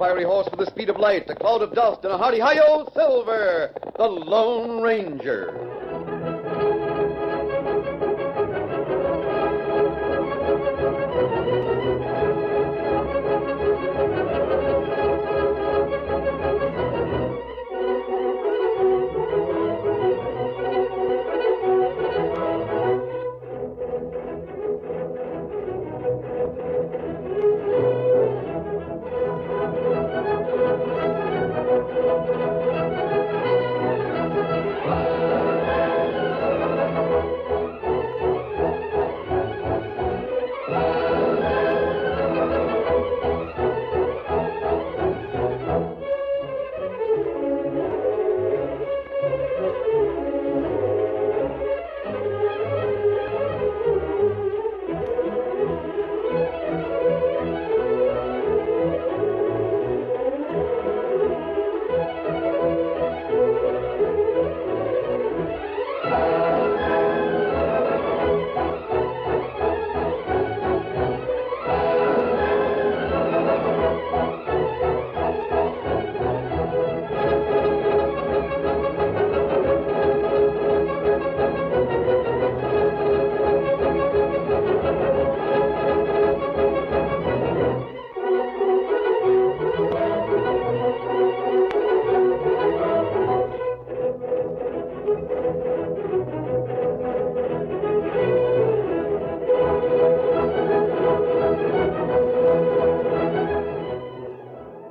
fiery horse with the speed of light, a cloud of dust, and a hearty hi-yo, Silver, the Lone Ranger.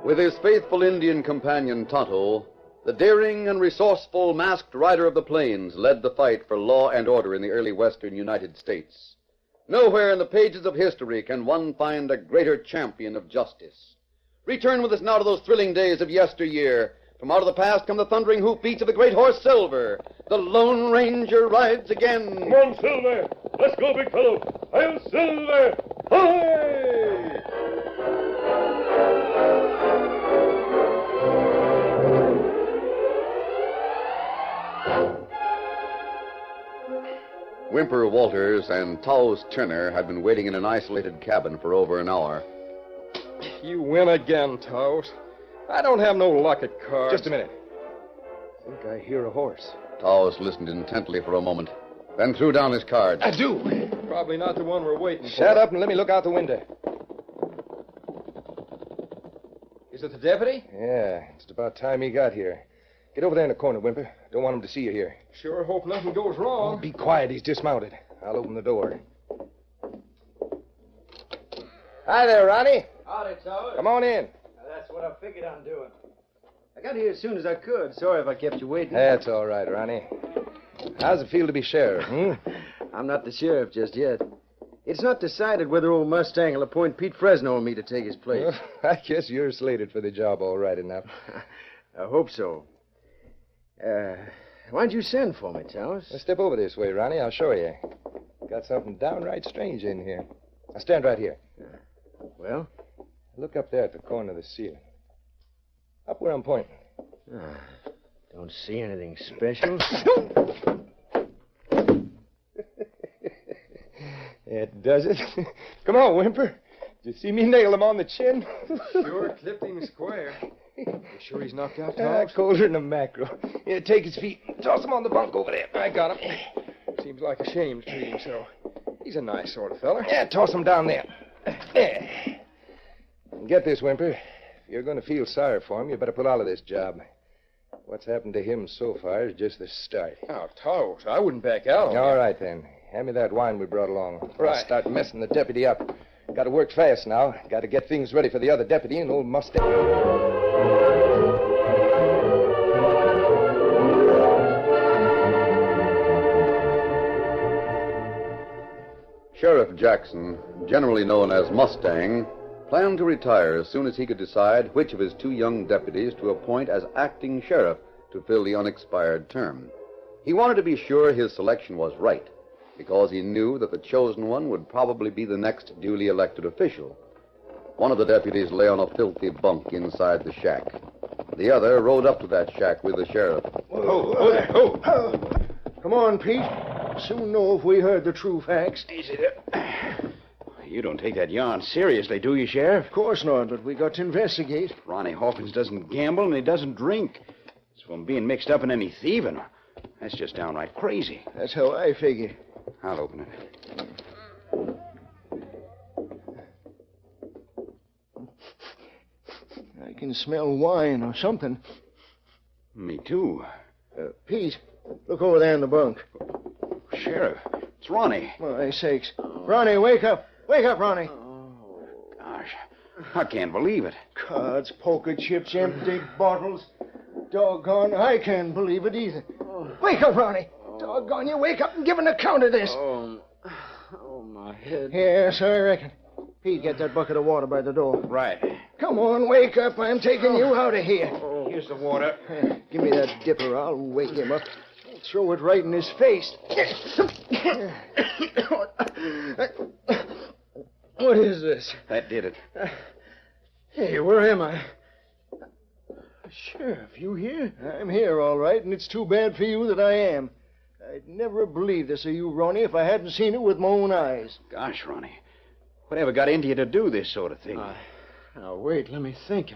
With his faithful Indian companion, Tonto, the daring and resourceful masked rider of the plains led the fight for law and order in the early western United States. Nowhere in the pages of history can one find a greater champion of justice. Return with us now to those thrilling days of yesteryear. From out of the past come the thundering hoofbeats of the great horse Silver. The Lone Ranger rides again. Come on, Silver. Let's go, big fellow. I'll Silver. Hi! Whymper Walters and Taos Turner had been waiting in an isolated cabin for over an hour. You win again, Taos. I don't have no luck at cards. Just a minute. I think I hear a horse. Taos listened intently for a moment, then threw down his cards. I do. Probably not the one we're waiting for. Shut up and let me look out the window. Is it the deputy? Yeah, it's about time he got here. Get over there in the corner, Whymper. Don't want him to see you here. Sure hope nothing goes wrong. Be quiet. He's dismounted. I'll open the door. Hi there, Ronnie. Howdy, Taos. Come on in. That's what I figured on doing. I got here as soon as I could. Sorry if I kept you waiting. That's all right, Ronnie. How's it feel to be sheriff, I'm not the sheriff just yet. It's not decided whether old Mustang will appoint Pete Fresno and me to take his place. Well, I guess you're slated for the job all right enough. I hope so. Why'd you send for me, Taos? Well, step over this way, Ronnie. I'll show you. Got something downright strange in here. Now stand right here. Well? Look up there at the corner of the ceiling. Up where I'm pointing. Don't see anything special. It does it. Come on, Whymper. Did you see me nail him on the chin? Sure clipped him square. You sure he's knocked out, Taos? Colder than a mackerel. Yeah, take his feet and toss him on the bunk over there. I got him. Seems like a shame to treat him so. He's a nice sort of feller. Yeah, toss him down there. There. Get this, Whymper. If you're going to feel sorry for him, you better pull out of this job. What's happened to him so far is just the start. Oh, Taos, I wouldn't back out on All you. right, then. Hand me that wine we brought along. Right. I'll start messing the deputy up. Got to work fast now. Got to get things ready for the other deputy and old Mustang. Sheriff Jackson, generally known as Mustang, planned to retire as soon as he could decide which of his two young deputies to appoint as acting sheriff to fill the unexpired term. He wanted to be sure his selection was right, because he knew that the chosen one would probably be the next duly elected official. One of the deputies lay on a filthy bunk inside the shack. The other rode up to that shack with the sheriff. Come on, Pete. Soon know if we heard the true facts. Easy there. You don't take that yarn seriously, do you, Sheriff? Of course not, but we got to investigate. Ronnie Hawkins doesn't gamble and he doesn't drink. As for him being mixed up in any thieving, that's just downright crazy. That's how I figure. I'll open it. I can smell wine or something. Me too. Pete, look over there in the bunk. Sheriff, it's Ronnie. My sakes. Ronnie, wake up. Wake up, Ronnie. Gosh, I can't believe it. Cards, poker chips, empty bottles. Doggone, I can't believe it either. Wake up, Ronnie. Doggone you, wake up and give an account of this. Oh, my head. Yes, I reckon. Pete, get that bucket of water by the door. Right. Come on, wake up. I'm taking you out of here. Here's the water. Give me that dipper. I'll wake him up. I'll throw it right in his face. What is this? That did it. Hey, where am I? Sheriff, you here? I'm here, all right, and it's too bad for you that I am. I'd never have believed this of you, Ronnie, if I hadn't seen it with my own eyes. Gosh, Ronnie. Whatever got into you to do this sort of thing? Now, wait, let me think.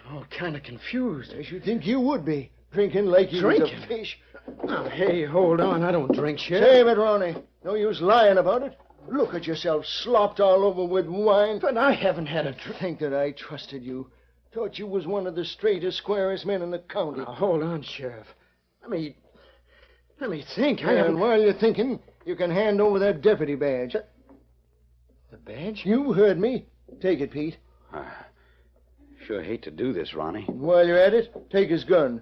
I'm all kind of confused. I should think you would be. Drinking like you was a fish. Now, hey, hold on. I don't drink, Sheriff. Save it, Ronnie. No use lying about it. Look at yourself, slopped all over with wine. But I haven't had a drink. Think that I trusted you. Thought you was one of the straightest, squarest men in the county. Now, hold on, Sheriff. Let me think. And while you're thinking, you can hand over that deputy badge. The badge? You heard me. Take it, Pete. Sure hate to do this, Ronnie. And while you're at it, take his gun.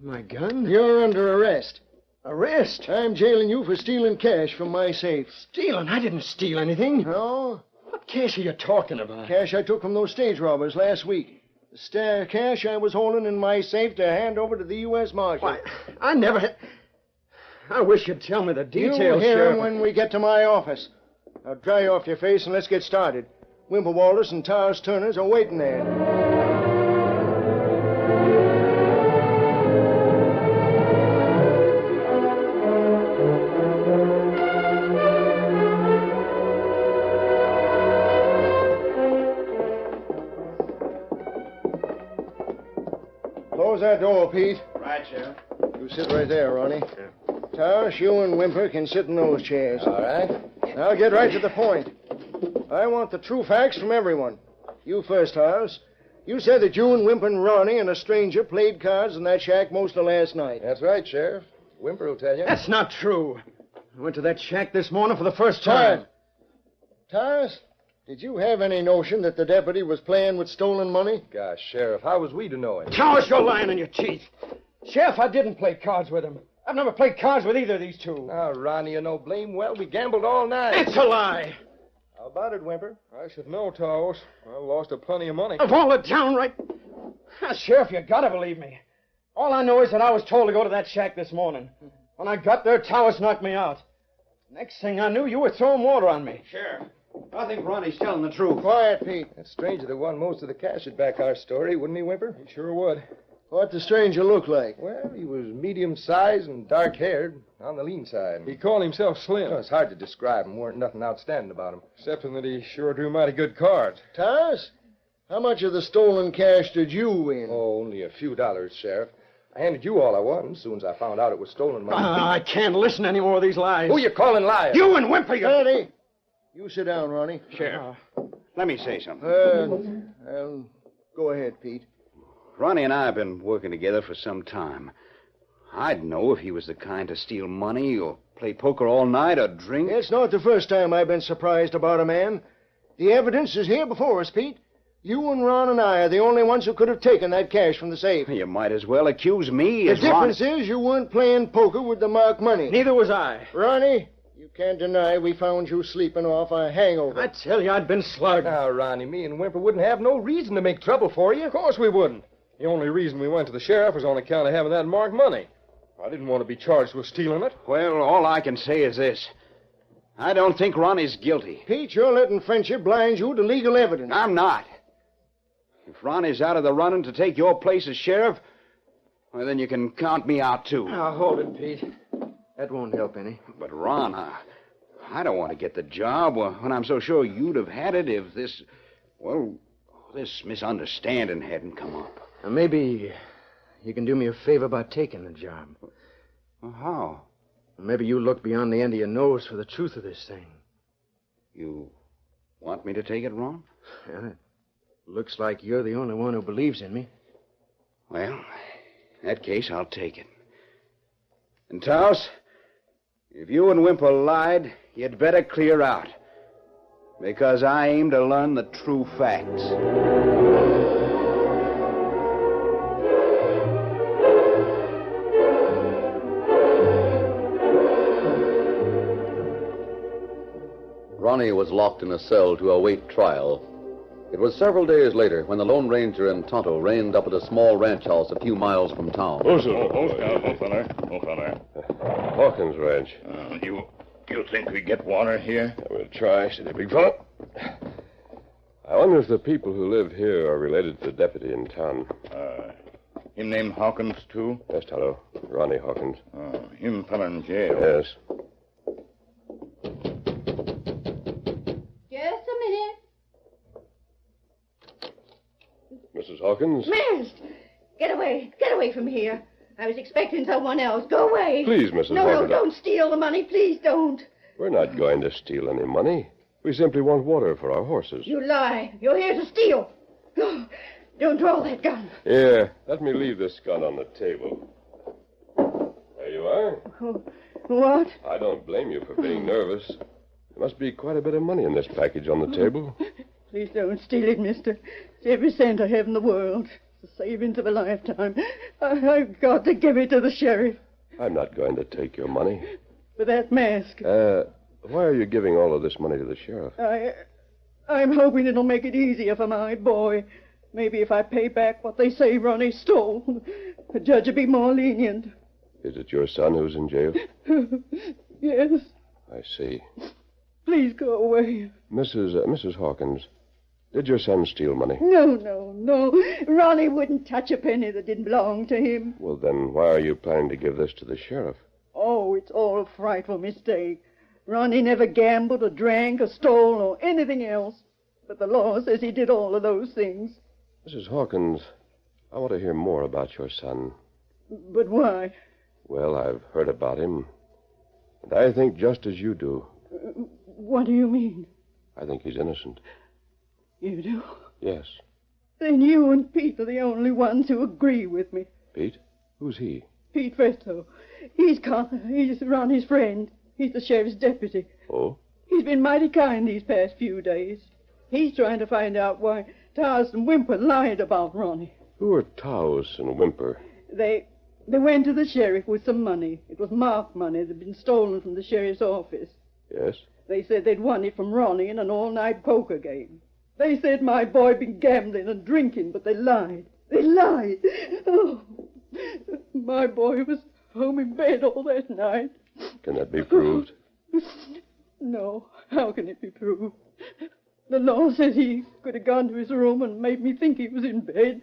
My gun? You're under arrest. Arrest? I'm jailing you for stealing cash from my safe. Stealing? I didn't steal anything. No? What cash are you talking about? Cash I took from those stage robbers last week. The spare cash I was holding in my safe to hand over to the U.S. Marshal. Why, I never had... I wish you'd tell me the details, You'll hear Sheriff. him when we get to my office. Now dry off your face and let's get started. Wimper Walters and Tars Turners are waiting there. Close that door, Pete. Right, Sheriff. You sit right there, Ronnie. Tars, you and Wimper can sit in those chairs. All right. Now get right to the point. I want the true facts from everyone. You first, Tars. You said that you and Wimper and Ronnie and a stranger played cards in that shack most of last night. That's right, Sheriff. Wimper will tell you. That's not true. I went to that shack this morning for the first time. Tars, did you have any notion that the deputy was playing with stolen money? Gosh, Sheriff, how was we to know it? Towers, you're lying in your teeth. Sheriff, I didn't play cards with him. I've never played cards with either of these two. Now, Ronnie, you know blame well. We gambled all night. It's a lie. How about it, Wimper? I should know, Towers. I lost a plenty of money. Of all the downright... Sheriff, you gotta believe me. All I know is that I was told to go to that shack this morning. When I got there, Towers knocked me out. Next thing I knew, you were throwing water on me. Sheriff, I think Ronnie's telling the truth. Quiet, Pete. That stranger that won most of the cash would back our story, wouldn't he, Wimper? He sure would. What the stranger look like? Well, he was medium-sized and dark-haired, on the lean side. He called himself Slim, It's hard to describe him. Weren't nothing outstanding about him. excepting that he sure drew mighty good cards. Tars, how much of the stolen cash did you win? Oh, only a few dollars, Sheriff. I handed you all I won as soon as I found out it was stolen money. I can't listen to any more of these lies. Who you calling liar? You and Wimper, you... Eddie, you sit down, Ronnie. Sheriff, let me say something. Well, go ahead, Pete. Ronnie and I have been working together for some time. I'd know if he was the kind to steal money or play poker all night or drink. It's not the first time I've been surprised about a man. The evidence is here before us, Pete. You and Ron and I are the only ones who could have taken that cash from the safe. You might as well accuse me The as difference Ronnie. is you weren't playing poker with the marked money. Neither was I. Ronnie, you can't deny we found you sleeping off a hangover. I tell you, I'd been slugged. Now, Ronnie, me and Wimper wouldn't have no reason to make trouble for you. Of course we wouldn't. The only reason we went to the sheriff was on account of having that marked money. I didn't want to be charged with stealing it. Well, all I can say is this. I don't think Ronnie's guilty. Pete, you're letting friendship blind you to legal evidence. I'm not. If Ronnie's out of the running to take your place as sheriff, well, then you can count me out, too. Now, hold it, Pete. That won't help any. But, Ron, I don't want to get the job when I'm so sure you'd have had it if this misunderstanding hadn't come up. Maybe you can do me a favor by taking the job. Well, how? Maybe you look beyond the end of your nose for the truth of this thing. You want me to take it, Ron? Yeah, it looks like you're the only one who believes in me. Well, in that case, I'll take it. And, Taos, if you and Wimple lied, you'd better clear out. Because I aim to learn the true facts. Ronnie was locked in a cell to await trial. It was several days later when the Lone Ranger and Tonto reined up at a small ranch house a few miles from town. Hawkins Ranch. You think we get water here? We'll try, steady, big fella. I wonder if the people who live here are related to the deputy in town. Him named Hawkins, too? Yes, Tonto. Ronnie Hawkins. Him fella in jail. Yes. Just a minute. Mrs. Hawkins? Masked! Get away from here. I was expecting someone else. Go away. Please, Mrs. No, Hawkins. don't steal the money. Please don't. We're not going to steal any money. We simply want water for our horses. You lie. You're here to steal. No, don't draw that gun. Here, let me leave this gun on the table. There you are. What? I don't blame you for being nervous. There must be quite a bit of money in this package on the table. Please don't steal it, mister. It's every cent I have in the world. It's the savings of a lifetime. I've got to give it to the sheriff. I'm not going to take your money. For that mask. Why are you giving all of this money to the sheriff? I'm hoping it'll make it easier for my boy. Maybe if I pay back what they say Ronnie stole, the judge will be more lenient. Is it your son who's in jail? Yes. I see. Please go away. Mrs. Hawkins, did your son steal money? No. Ronnie wouldn't touch a penny that didn't belong to him. Well, then why are you planning to give this to the sheriff? Oh, it's all a frightful mistake. Ronnie never gambled or drank or stole or anything else. But the law says he did all of those things. Mrs. Hawkins, I want to hear more about your son. But why? Well, I've heard about him. And I think just as you do. What do you mean? I think he's innocent. You do? Yes. Then you and Pete are the only ones who agree with me. Pete? Who's he? Pete Festo. He's Ronnie's friend. He's the sheriff's deputy. Oh? He's been mighty kind these past few days. He's trying to find out why Taos and Wimper lied about Ronnie. Who are Taos and Wimper? They went to the sheriff with some money. It was marked money that had been stolen from the sheriff's office. Yes? They said they'd won it from Ronnie in an all-night poker game. They said my boy'd been gambling and drinking, but they lied. They lied. Oh, my boy was home in bed all that night. Can that be proved? No. How can it be proved? The law says he could have gone to his room and made me think he was in bed,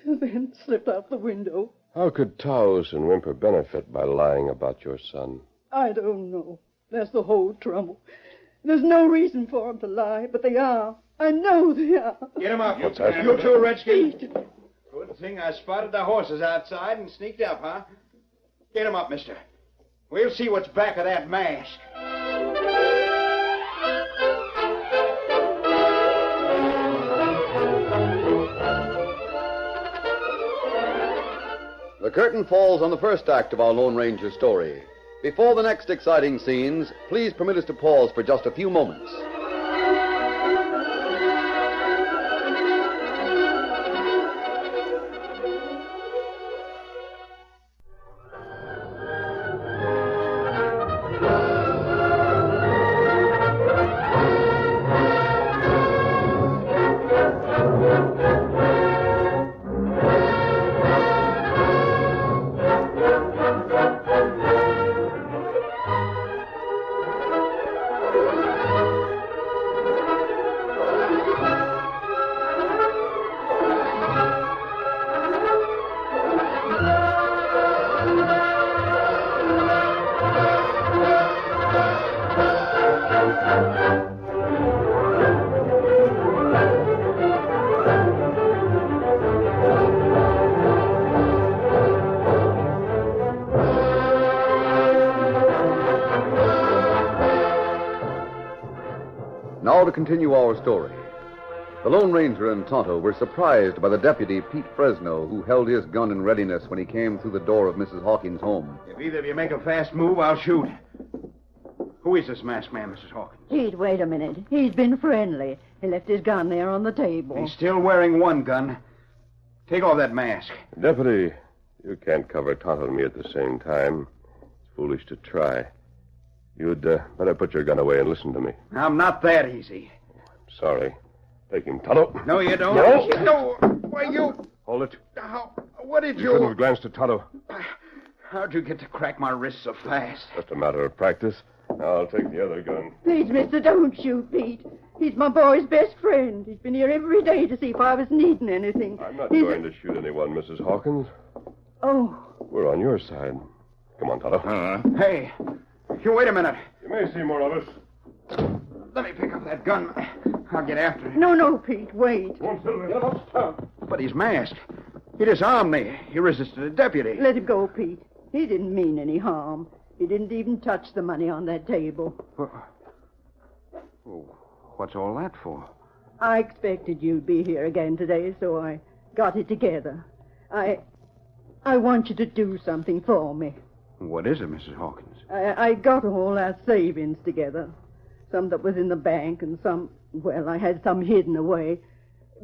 then slipped out the window. How could Taos and Wimper benefit by lying about your son? I don't know. That's the whole trouble. There's no reason for them to lie, but they are. I know they are. Get him up. What's that? You too, Redskin. Pete. Good thing I spotted the horses outside and sneaked up, huh? Get him up, mister. We'll see what's back of that mask. The curtain falls on the first act of our Lone Ranger story. Before the next exciting scenes, please permit us to pause for just a few moments. Now to continue our story. The Lone Ranger and Tonto were surprised by the deputy, Pete Fresno, who held his gun in readiness when he came through the door of Mrs. Hawkins' home. If either of you make a fast move, I'll shoot. Who is this masked man, Mrs. Hawkins? Pete, wait a minute. He's been friendly. He left his gun there on the table. He's still wearing one gun. Take off that mask. Deputy, you can't cover Tonto and me at the same time. It's foolish to try. You'd better put your gun away and listen to me. I'm not that easy. Sorry. Take him, Tonto. No, you don't. No. Why, you... Hold it. What did You shouldn't have glanced at Tonto. How'd you get to crack my wrist so fast? Just a matter of practice. Now I'll take the other gun. Please, mister, don't shoot Pete. He's my boy's best friend. He's been here every day to see if I was needing anything. I'm not going to shoot anyone, Mrs. Hawkins. Oh. We're on your side. Come on, Tonto. Hey, you wait a minute. You may see more of us. Let me pick up that gun. I'll get after him. No, Pete, wait. Come on, Silver. But he's masked. He disarmed me. He resisted a deputy. Let him go, Pete. He didn't mean any harm. He didn't even touch the money on that table. What's all that for? I expected you'd be here again today, so I got it together. I want you to do something for me. What is it, Mrs. Hawkins? I got all our savings together. Some that was in the bank and some, well, I had some hidden away.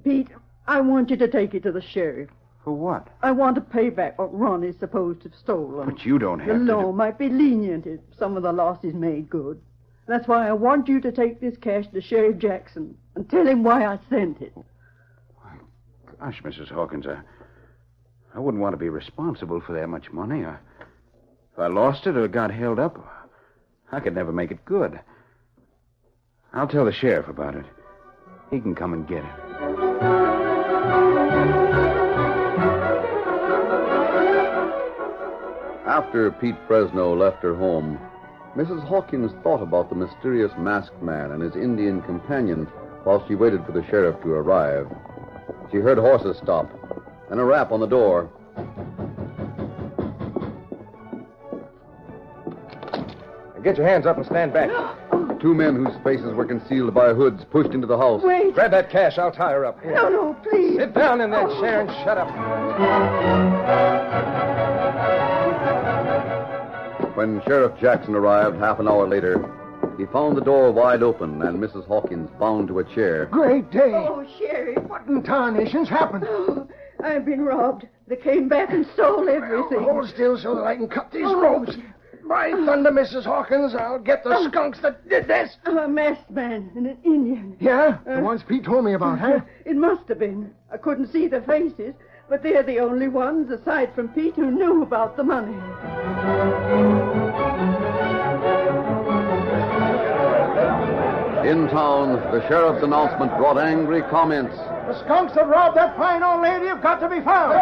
Pete, I want you to take it to the sheriff. For what? I want to pay back what Ronnie's supposed to have stolen. But you don't have the to. The law might be lenient if some of the loss is made good. That's why I want you to take this cash to Sheriff Jackson and tell him why I sent it. Gosh, Mrs. Hawkins, I wouldn't want to be responsible for that much money. If I lost it or got held up, I could never make it good. I'll tell the sheriff about it. He can come and get it. After Pete Fresno left her home, Mrs. Hawkins thought about the mysterious masked man and his Indian companion while she waited for the sheriff to arrive. She heard horses stop and a rap on the door. Get your hands up and stand back. Two men whose faces were concealed by hoods pushed into the house. Wait. Grab that cash. I'll tie her up. Here. No, please. Sit down in that chair and shut up. When Sheriff Jackson arrived half an hour later, he found the door wide open and Mrs. Hawkins bound to a chair. Great day. Oh, Sheriff. What in tarnation's happened? Oh, I've been robbed. They came back and stole everything. Hold still so that I can cut these ropes. By thunder, Mrs. Hawkins, I'll get the skunks that did this. A masked man and an Indian. Yeah? The ones Pete told me about, huh? It must have been. I couldn't see their faces, but they're the only ones, aside from Pete, who knew about the money. In town, the sheriff's announcement brought angry comments. The skunks that robbed that fine old lady have got to be found.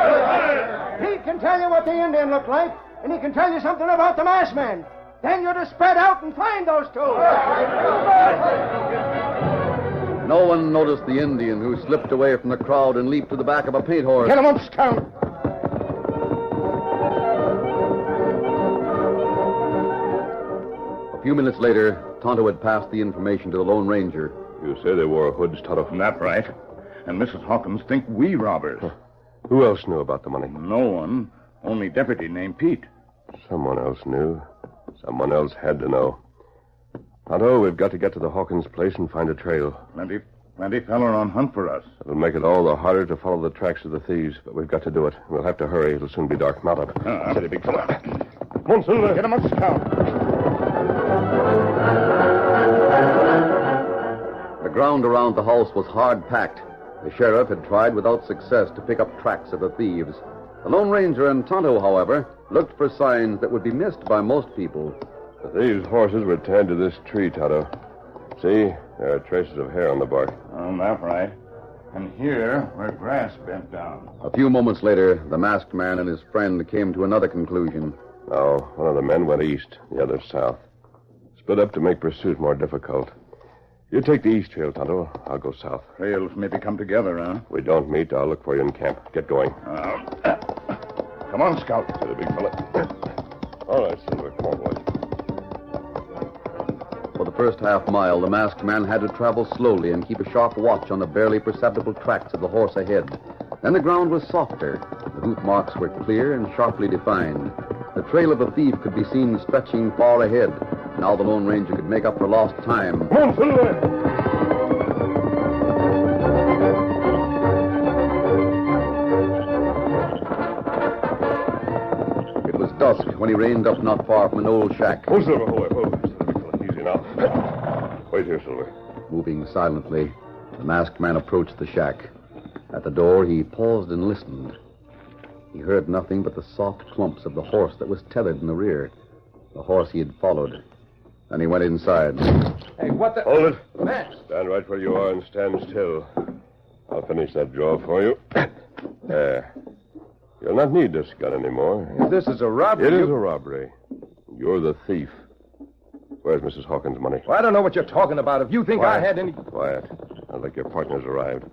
Pete can tell you what the Indian looked like, and he can tell you something about the masked man. Then you're to spread out and find those two. No one noticed the Indian who slipped away from the crowd and leaped to the back of a paint horse. Get him up, Scout. A few minutes later, Tonto had passed the information to the Lone Ranger. You say they wore hoods, Tonto. That's right. And Mrs. Hawkins think we robbers. Who else knew about the money? No one. Only deputy named Pete. Someone else knew. Someone else had to know. Tonto, we've got to get to the Hawkins place and find a trail. Plenty feller on hunt for us. It'll make it all the harder to follow the tracks of the thieves, but we've got to do it. We'll have to hurry. It'll soon be dark. Mount up. Steady, big fella. Come on, Silver. Get him up, Scout. The ground around the house was hard packed. The sheriff had tried without success to pick up tracks of the thieves. The Lone Ranger and Tonto, however, looked for signs that would be missed by most people. The thieves' horses were tied to this tree, Tonto. See? There are traces of hair on the bark. Oh, that's right. And here, where grass bent down. A few moments later, the masked man and his friend came to another conclusion. Now, one of the men went east, the other south. Split up to make pursuit more difficult. You take the east trail, Tonto. I'll go south. Trails maybe come together, huh? If we don't meet, I'll look for you in camp. Get going. Come on, Scout. Said the big fella. All right, Silver. Come on, boys. For the first half mile, the masked man had to travel slowly and keep a sharp watch on the barely perceptible tracks of the horse ahead. Then the ground was softer. The hoof marks were clear and sharply defined. The trail of the thief could be seen stretching far ahead. Now the Lone Ranger could make up for lost time. Come on, Silver! It was dusk when he reined up not far from an old shack. Oh, Silver, hold. Easy now. Wait here, Silver. Moving silently, the masked man approached the shack. At the door, he paused and listened. He heard nothing but the soft clumps of the horse that was tethered in the rear. The horse he had followed. Then he went inside. Hey, what the... Hold it. Max. Stand right where you are and stand still. I'll finish that job for you. There. You'll not need this gun anymore. If this is a robbery... It is a robbery. You're the thief. Where's Mrs. Hawkins' money? Well, I don't know what you're talking about. If you think I had any... Quiet. Not like your partner's arrived.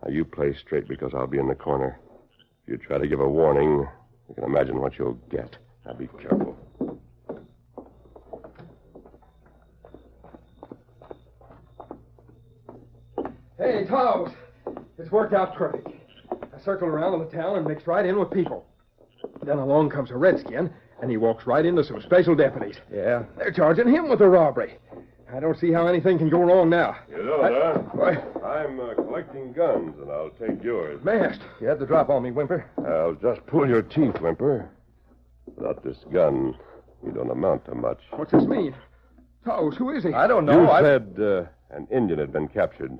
Now, you play straight because I'll be in the corner. If you try to give a warning, you can imagine what you'll get. Now, be careful. Hey, Taos. It's worked out perfect. I circled around in the town and mixed right in with people. Then along comes a redskin, and he walks right into some special deputies. Yeah? They're charging him with a robbery. I don't see how anything can go wrong now. You don't, huh? What? I'm collecting guns, and I'll take yours. Masked. You had the drop on me, Whimper. I'll just pull your teeth, Whimper. Without this gun, you don't amount to much. What's this mean? Taos, who is he? I don't know. You said an Indian had been captured.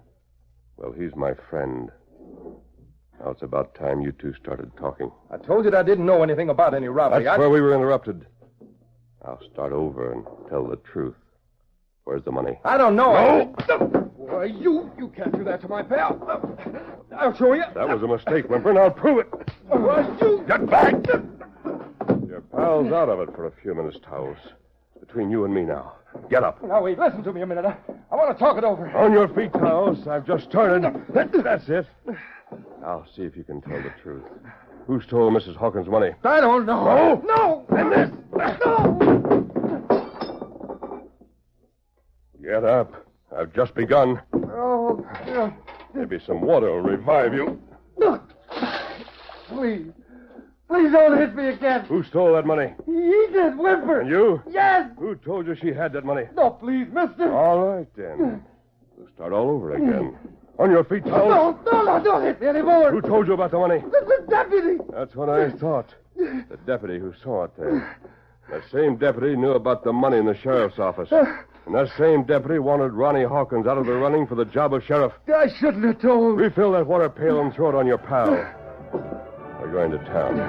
Well, he's my friend. Now it's about time you two started talking. I told you that I didn't know anything about any robbery. That's where we were interrupted. I'll start over and tell the truth. Where's the money? I don't know. No! Why, you can't do that to my pal. I'll show you. That was a mistake, Whimper, and I'll prove it. Why, you... Get back! Your pal's out of it for a few minutes, Taos. Between you and me now. Get up. Now, wait, listen to me a minute. I want to talk it over. On your feet, Taos. I've just started. That's it. I'll see if you can tell the truth. Who stole Mrs. Hawkins' money? I don't know. No! And this. No! Get up. I've just begun. Oh, yeah. Maybe some water will revive you. Please. Please don't hit me again. Who stole that money? He did, Whimper. And you? Yes. Who told you she had that money? No, please, mister. All right, then. We'll start all over again. On your feet, Taos. No, don't hit me anymore. Who told you about the money? The deputy. That's what I thought. The deputy who saw it there. That same deputy knew about the money in the sheriff's office. And that same deputy wanted Ronnie Hawkins out of the running for the job of sheriff. I shouldn't have told. Refill that water pail and throw it on your pal. We're going to town.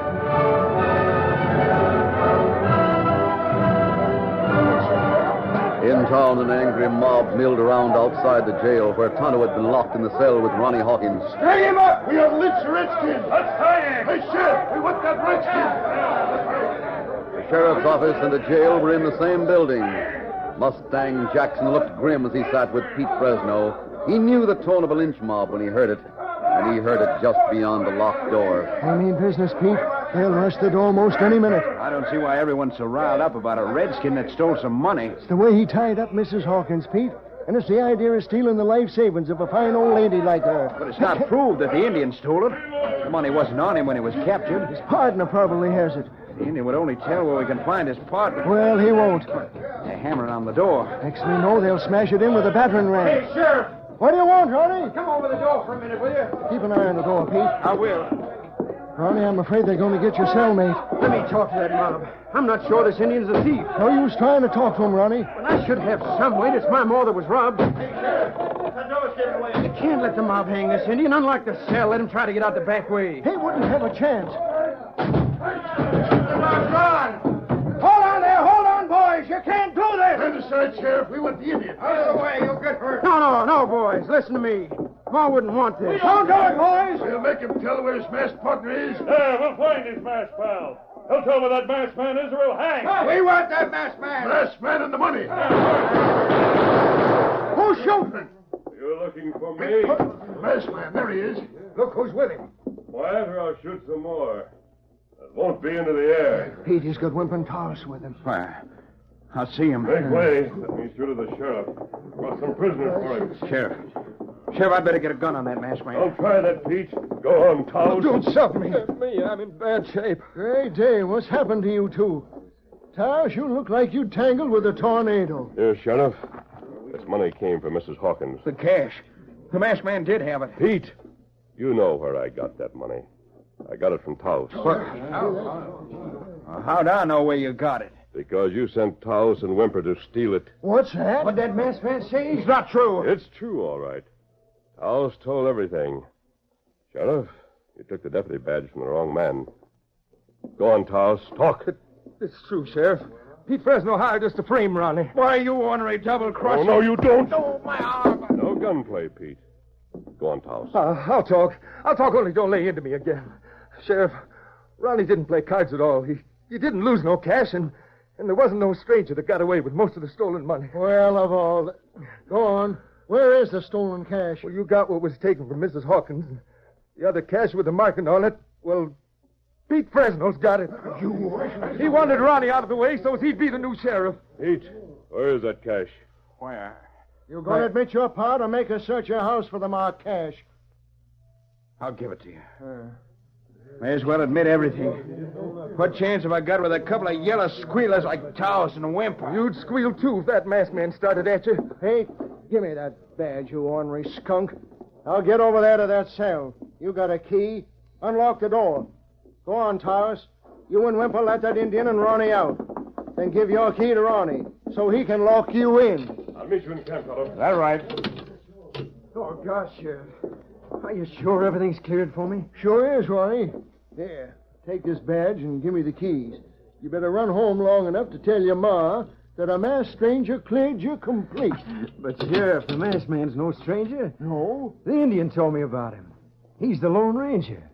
In town, an angry mob milled around outside the jail where Tonto had been locked in the cell with Ronnie Hawkins. String him up! We have lynched the Redskin! Let's tie him! Hey, Sheriff, we want that Redskin! The sheriff's office and the jail were in the same building. Mustang Jackson looked grim as he sat with Pete Fresno. He knew the tone of a lynch mob when he heard it, and he heard it just beyond the locked door. I mean business, Pete. They'll rush the door most any minute. I don't see why everyone's so riled up about a redskin that stole some money. It's the way he tied up Mrs. Hawkins, Pete. And it's the idea of stealing the life savings of a fine old lady like her. But it's not proved that the Indian stole it. The money wasn't on him when he was captured. His partner probably has it. The Indian would only tell where we can find his partner. Well, he won't. They're hammering on the door. Next we know, they'll smash it in with a battering ram. Hey, Sheriff! What do you want, Ronnie? Come over the door for a minute, will you? Keep an eye on the door, Pete. I will. Ronnie, I'm afraid they're going to get your cellmate. Let me talk to that mob. I'm not sure this Indian's a thief. No use trying to talk to him, Ronnie. But I should have some way. It's my more that was robbed. Hey, Sheriff, that door's giving away. You can't let the mob hang this Indian. Unlike the cell, let him try to get out the back way. He wouldn't have a chance. Run! Hold on there. Hold on, boys. You can't do this. Stand aside, Sheriff. We want the Indian. Out of the way. You'll get hurt. No, boys. Listen to me. Ma wouldn't want this. Don't do it, boys. We'll make him tell where his masked partner is. Yeah, we'll find his masked pal. He'll tell where that masked man is or we'll hang. We want that masked man. Masked man and the money. Who's shooting? You're looking for me? Masked man, there he is. Look who's with him. Quiet or I'll shoot some more. That won't be into the air. Pete, he's got Wimp and Taos with him. Why, I'll see him. Make way. Let me through to the sheriff. Got some prisoners for him. Sheriff. Sheriff, I'd better get a gun on that masked man. Don't try that, Pete. Go on, Taos. Don't shove me. Me, I'm in bad shape. Great day. What's happened to you two? Taos, you look like you tangled with a tornado. Here, Sheriff. This money came from Mrs. Hawkins. The cash. The masked man did have it. Pete, you know where I got that money. I got it from Taos. How'd I know where you got it? Because you sent Taos and Whymper to steal it. What's that? What'd that masked man say? It's not true. It's true, all right. Taos told everything. Sheriff, you took the deputy badge from the wrong man. Go on, Taos. Talk. It's true, Sheriff. Pete Fresno hired us to frame Ronnie. Why, you ornery double-crosser. No, you don't. No, my arm. No gunplay, Pete. Go on, Taos. I'll talk. I'll talk, only don't lay into me again. Sheriff, Ronnie didn't play cards at all. He didn't lose no cash, and there wasn't no stranger that got away with most of the stolen money. Well, of all the... Go on. Where is the stolen cash? Well, you got what was taken from Mrs. Hawkins. And the other cash with the marking on it, well, Pete Fresno's got it. He wanted Ronnie out of the way so he'd be the new sheriff. Pete, where is that cash? Where? You going to admit your part or make us search your house for the marked cash? I'll give it to you. May as well admit everything. What chance have I got with a couple of yellow squealers like Taos and Whymper? You'd squeal, too, if that masked man started at you. Hey, give me that badge, you ornery skunk. I'll get over there to that cell. You got a key. Unlock the door. Go on, Taos. You and Whymper let that Indian and Ronnie out. Then give your key to Ronnie so he can lock you in. I'll meet you in camp, fellow. That right. Oh, gosh, Sheriff. Are you sure everything's cleared for me? Sure is, Ronnie. There, take this badge and give me the keys. You better run home long enough to tell your ma that a masked stranger cleared you complete. But, Sheriff, the masked man's no stranger. No? The Indian told me about him. He's the Lone Ranger.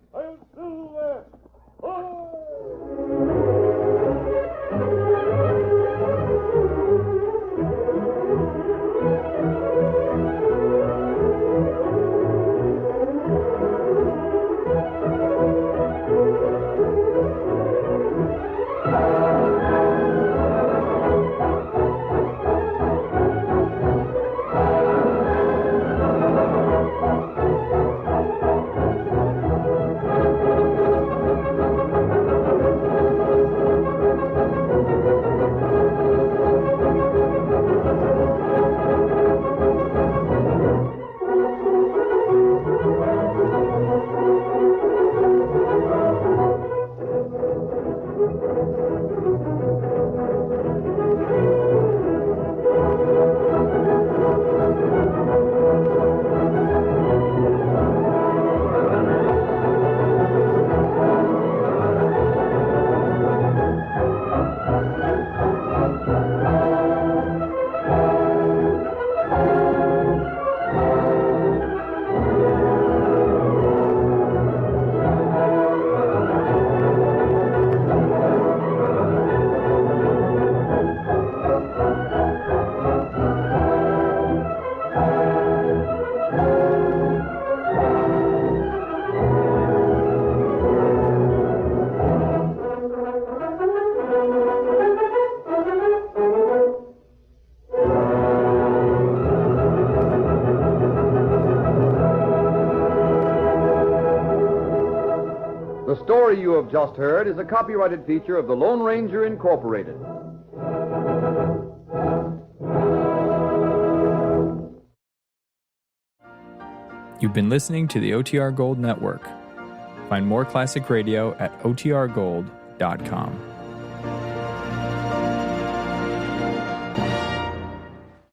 The story you have just heard is a copyrighted feature of the Lone Ranger Incorporated. You've been listening to the OTR Gold Network. Find more classic radio at otrgold.com.